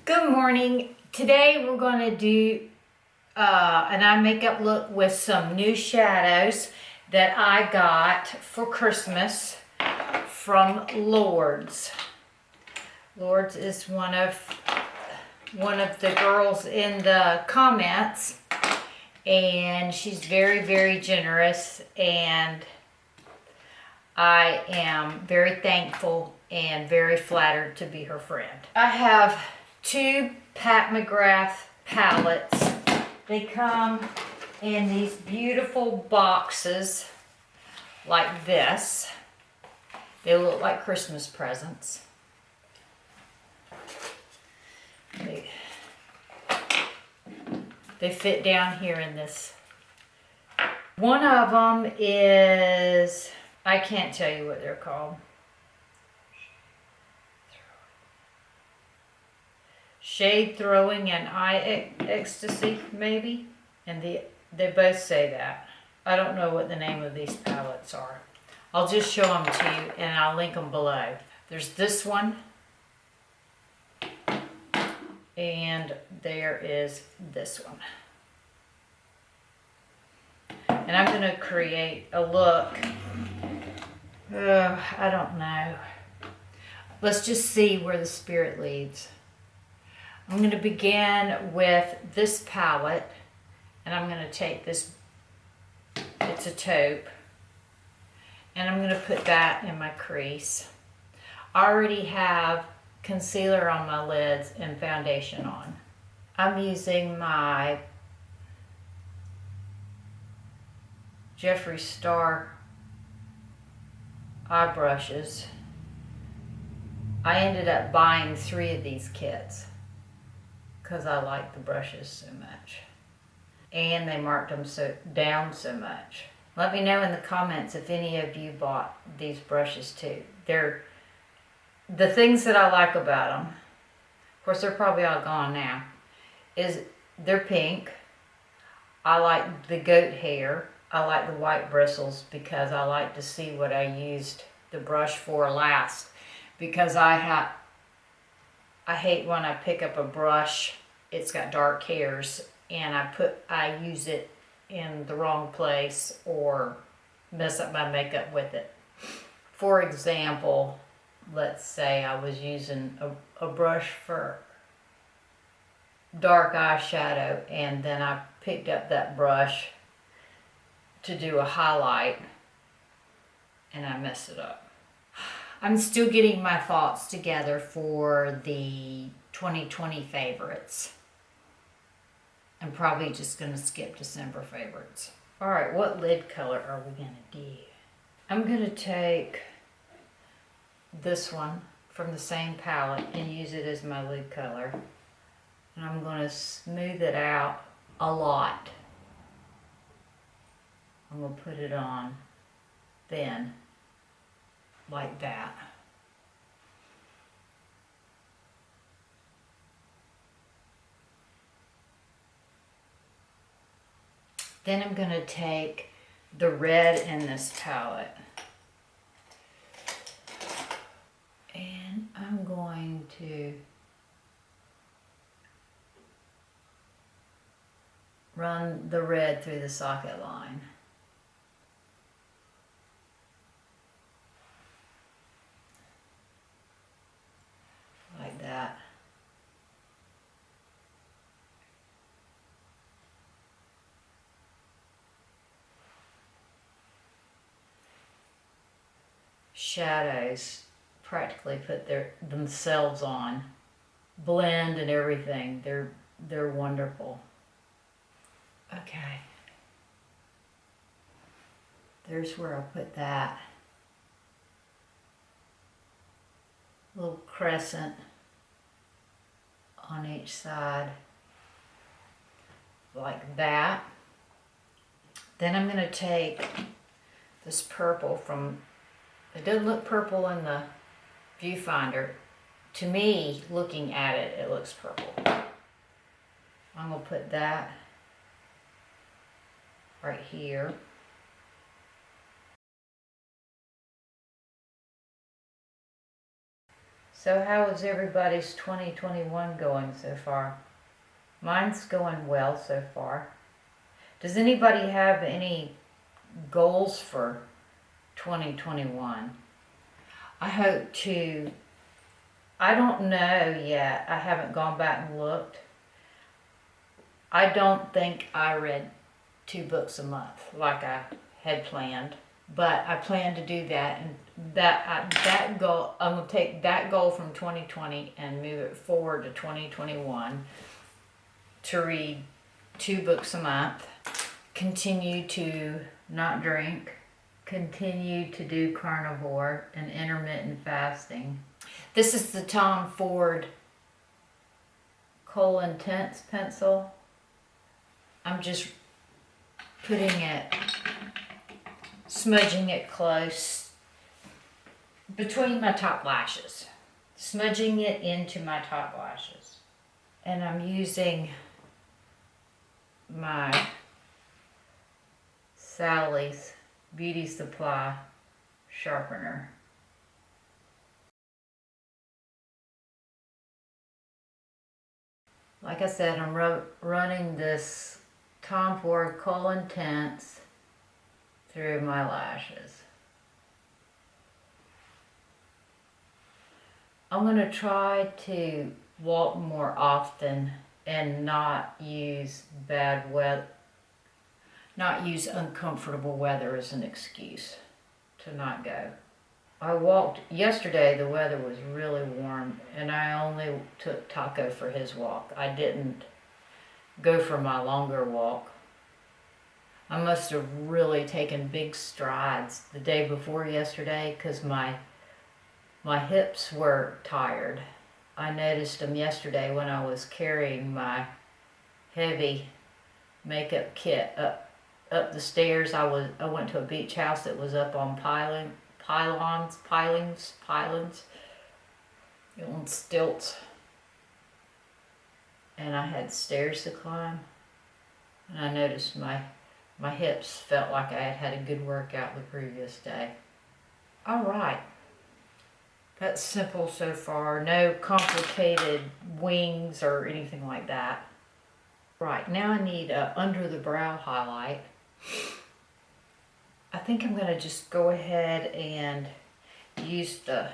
Good morning. Today we're going to do an eye makeup look with some new shadows that I got for Christmas from Lourdes. Lourdes is one of the girls in the comments, and she's very, very generous, and I am very thankful and very flattered to be her friend. I have two Pat McGrath palettes. They come in these beautiful boxes like this. They look like Christmas presents. They fit down here in this. One of them is, I can't tell you what they're called. Shade Throwing and Eye Ecstasy, maybe? And they both say that. I don't know what the name of these palettes are. I'll just show them to you and I'll link them below. There's this one. And there is this one. And I'm going to create a look. I don't know. Let's just see where the spirit leads. I'm going to begin with this palette, and I'm going to take this, it's a taupe, and I'm going to put that in my crease. I already have concealer on my lids and foundation on. I'm using my Jeffree Star eye brushes. I ended up buying 3 of these kits because I like the brushes so much, and they marked them down so much. Let me know in the comments if any of you bought these brushes too. They're the things that I like about them. Of course, they're probably all gone now. Is they're pink. I like the goat hair. I like the white bristles because I like to see what I used the brush for last. Because I hate when I pick up a brush, it's got dark hairs, and I use it in the wrong place or mess up my makeup with it. For example, let's say I was using a brush for dark eyeshadow, and then I picked up that brush to do a highlight, and I messed it up. I'm still getting my thoughts together for the 2020 favorites. I'm probably just going to skip December favorites. Alright, what lid color are we going to do? I'm going to take this one from the same palette and use it as my lid color. And I'm going to smooth it out a lot. I'm going to put it on thin. Like that. Then I'm going to take the red in this palette, and I'm going to run the red through the socket line. Like that. Shadows practically put themselves on. Blend and everything. They're wonderful. Okay. There's where I'll put that. Little crescent on each side like that. Then I'm going to take this purple from, it doesn't look purple in the viewfinder. To me, looking at it, it looks purple. I'm going to put that right here. So how is everybody's 2021 going so far? Mine's going well so far. Does anybody have any goals for 2021? I hope to, I don't know yet. I haven't gone back and looked. I don't think I read 2 books a month like I had planned, but I plan to do that, and that goal, I'm gonna take that goal from 2020 and move it forward to 2021 to read 2 books a month, continue to not drink, continue to do carnivore and intermittent fasting. This is the Ford Kohl Intense pencil. I'm just putting it, smudging it close between my top lashes, smudging it into my top lashes. And I'm using my Sally's Beauty Supply sharpener. Like I said, I'm running this Ford Kohl Intense through my lashes. I'm going to try to walk more often and not use bad weather, not use uncomfortable weather as an excuse to not go. I walked yesterday, the weather was really warm, and I only took Taco for his walk. I didn't go for my longer walk. I must have really taken big strides the day before yesterday because my hips were tired. I noticed them yesterday when I was carrying my heavy makeup kit up the stairs. I went to a beach house that was up on pilings, on stilts, and I had stairs to climb, and I noticed my hips felt like I had a good workout the previous day. All right, that's simple so far. No complicated wings or anything like that. Right, now I need a under the brow highlight. I think I'm going to just go ahead and use the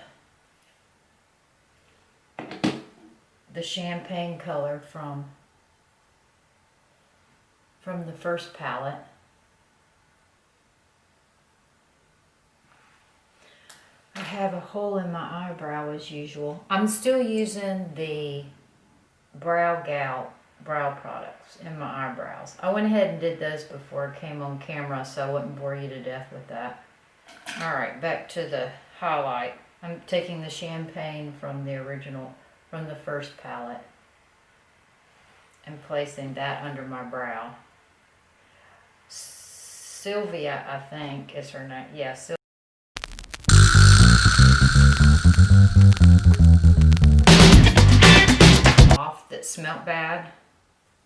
champagne color from the first palette. I have a hole in my eyebrow as usual. I'm still using the Brow Gal brow products in my eyebrows. I went ahead and did those before I came on camera, so I wouldn't bore you to death with that. Alright, back to the highlight. I'm taking the champagne from the original, from the first palette, and placing that under my brow. Sylvia, I think, is her name. Yeah, Sylvia. Off that smelled bad,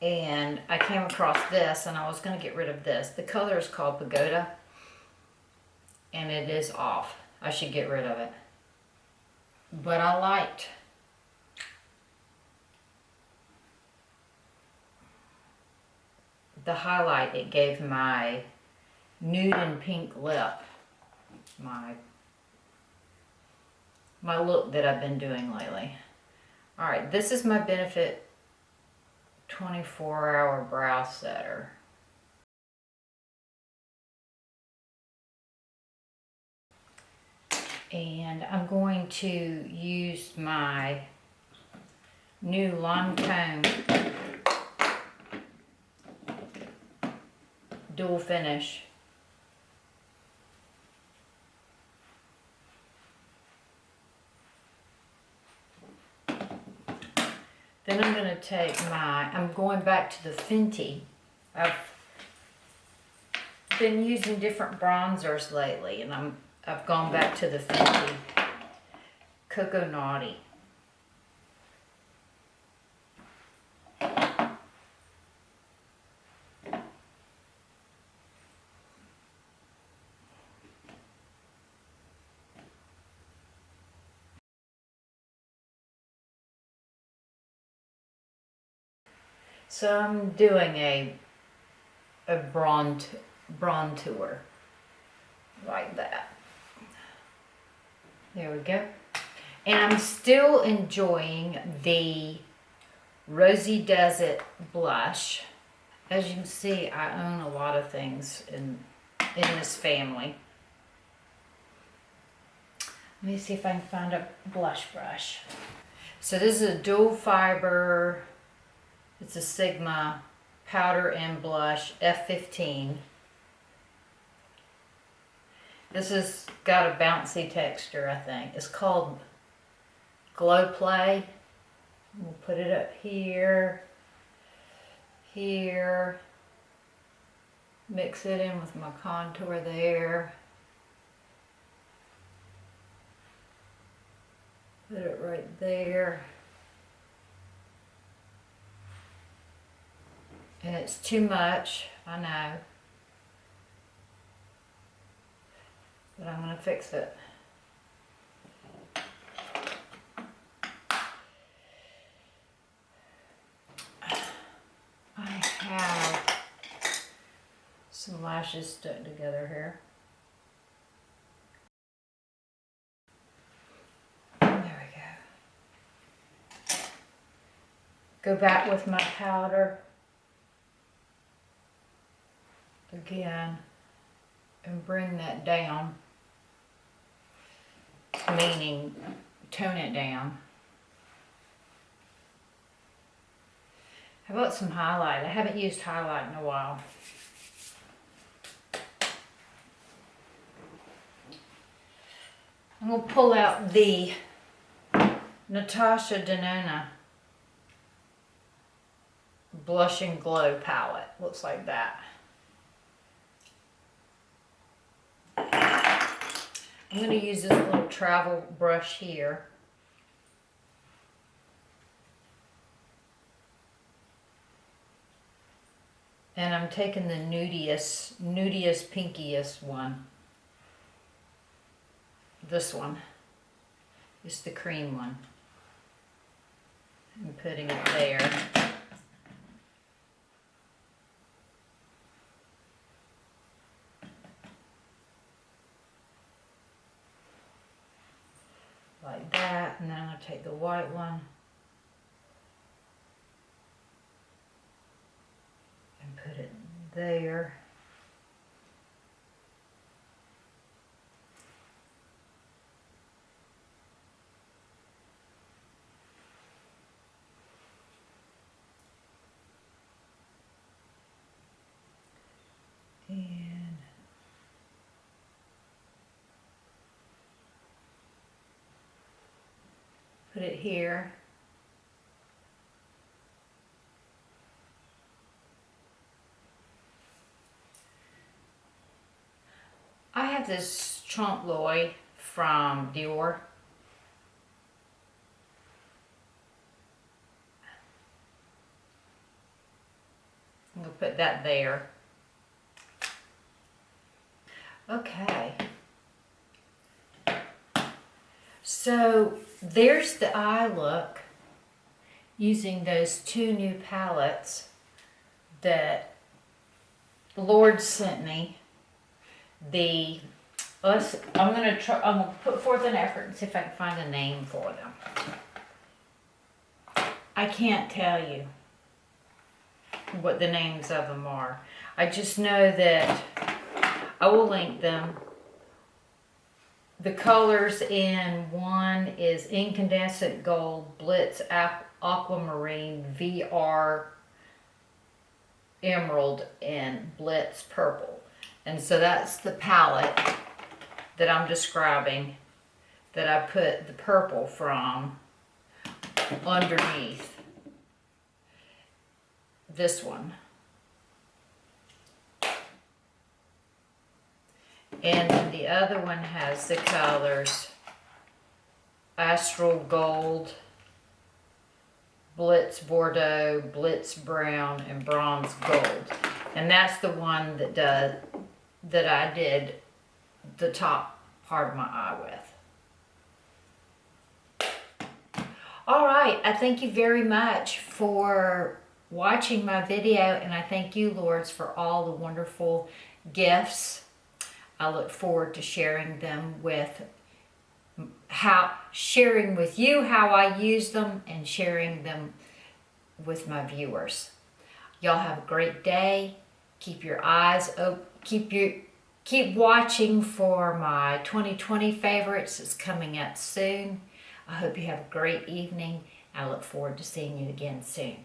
and I came across this, and I was going to get rid of this. The color is called Pagoda, and it is off. I should get rid of it, but I liked the highlight it gave my nude and pink lip, my look that I've been doing lately. Alright, this is my Benefit 24-hour brow setter. And I'm going to use my new Lancome dual finish. Then I'm going to take I'm going back to the Fenty. I've been using different bronzers lately, and I've gone back to the Fenty Coco Naughty. So I'm doing a bronzer like that. There we go. And I'm still enjoying the Rosy Does It blush. As you can see, I own a lot of things in this family. Let me see if I can find a blush brush. So this is a dual fiber, it's a Sigma powder and blush F15. This has got a bouncy texture, I think. It's called Glow Play. We'll put it up here, here. Mix it in with my contour there. Put it right there. And it's too much, I know. But I'm gonna fix it. I have some lashes stuck together here. There we go. Go back with my powder again and bring that down, meaning tone it down. How about some highlight? I haven't used highlight in a while. I'm going to pull out the Natasha Denona Blush and Glow palette. Looks like that. I'm going to use this little travel brush here. And I'm taking the nudiest, pinkiest one. This one. It's the cream one. I'm putting it there. Like that, and then I'm going to take the white one and put it there. And put it here. I have this Tromp from Dior. I'm going to put that there. Okay. So there's the eye look using those two new palettes that Lourdes sent me. I'm gonna put forth an effort and see if I can find a name for them. I can't tell you what the names of them are. I just know that I will link them. The colors in one is Incandescent Gold, Blitz Aquamarine, VR Emerald, and Blitz Purple. And so that's the palette that I'm describing, that I put the purple from underneath this one. And then the other one has the colors Astral Gold, Blitz Bordeaux, Blitz Brown, and Bronze Gold. And that's the one that I did the top part of my eye with. All right, I thank you very much for watching my video, and I thank you, Lourdes, for all the wonderful gifts. I look forward to sharing them with you how I use them and sharing them with my viewers. Y'all have a great day. Keep your eyes open. Keep watching for my 2020 favorites. It's coming out soon. I hope you have a great evening. I look forward to seeing you again soon.